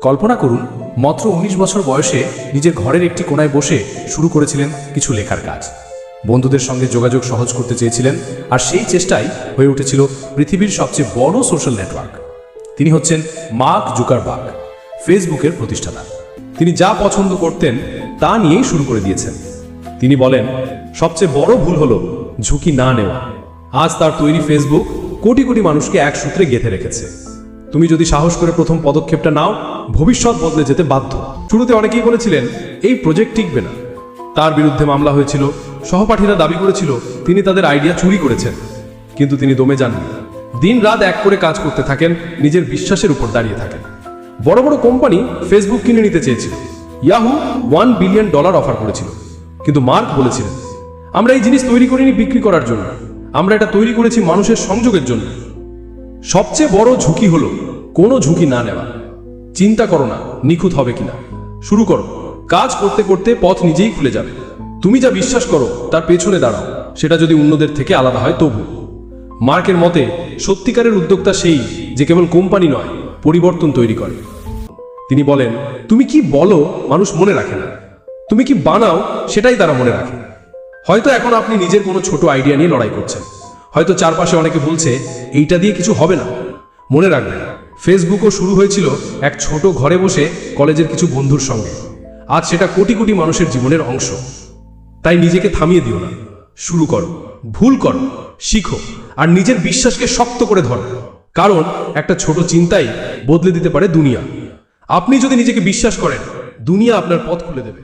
কল্পনা করুন, মাত্র 19 বছর বয়সে নিজের ঘরের একটি কোণায় বসে শুরু করেছিলেন কিছু লেখার কাজ। বন্ধুদের সঙ্গে যোগাযোগ সহজ করতে চেয়েছিলেন, আর সেই চেষ্টাই হয়ে উঠেছিল পৃথিবীর সবচেয়ে বড় সোশ্যাল নেটওয়ার্ক। তিনি হচ্ছেন মার্ক জুকারবার্গ, ফেসবুকের প্রতিষ্ঠাতা। তিনি যা পছন্দ করতেন তা নিয়েই শুরু করে দিয়েছেন। তিনি বলেন, সবচেয়ে বড় ভুল হলো ঝুঁকি না নেওয়া। আজ তার তৈরি ফেসবুক কোটি কোটি মানুষকে এক সূত্রে গেঁথে রেখেছে। তুমি যদি সাহস করে প্রথম পদক্ষেপটা নাও, ভবিষ্যৎ বদলে যেতে বাধ্য। শুরুতে অনেকেই বলেছিলেন এই প্রজেক্ট টিকবে না। তার বিরুদ্ধে মামলা হয়েছিল, সহপাঠীরা দাবি করেছিল তিনি তাদের আইডিয়া চুরি করেছেন। কিন্তু তিনি দমে যাননি। দিন রাত এক করে কাজ করতে থাকেন, নিজের বিশ্বাসের উপর দাঁড়িয়ে থাকেন। বড় বড় কোম্পানি ফেসবুক কিনে নিতে চেয়েছিল, ইয়াহু $1 বিলিয়ন অফার করেছিল। কিন্তু মার্ক বলেছিলেন, আমরা এই জিনিস তৈরি করিনি বিক্রি করার জন্য, আমরা এটা তৈরি করেছি মানুষের সংযোগের জন্য। সবচেয়ে বড় ঝুঁকি হলো কোনো ঝুঁকি না নেওয়া। চিন্তা করো না নিখুঁত হবে কিনা, শুরু করো। কাজ করতে করতে পথ নিজেই খুলে যাবে। তুমি যা বিশ্বাস করো তার পেছনে দাঁড়াও, সেটা যদি অন্যদের থেকে আলাদা হয় তবু। মার্কের মতে সত্যিকারের উদ্যোক্তা সেই যে কেবল কোম্পানি নয়, পরিবর্তন তৈরি করে। তিনি বলেন, তুমি কি বলো মানুষ মনে রাখে না, তুমি কি বানাও সেটাই তারা মনে রাখে। হয়তো এখন আপনি নিজের কোনো ছোট আইডিয়া নিয়ে লড়াই করছেন, হয়তো চারপাশে অনেকে বলছে এইটা দিয়ে কিছু হবে না। মনে রাখবেন, ফেসবুকও শুরু হয়েছিল এক ছোট ঘরে বসে কলেজের কিছু বন্ধুর সঙ্গে। আজ সেটা কোটি কোটি মানুষের জীবনের অংশ। তাই নিজেকে থামিয়ে দিও না, শুরু করো, ভুল করো, শিখো, আর নিজের বিশ্বাসকে শক্ত করে ধরো। কারণ একটা ছোট চিন্তাই বদলে দিতে পারে দুনিয়া। আপনি যদি নিজেকে বিশ্বাস করেন, দুনিয়া আপনার পথ খুলে দেবে।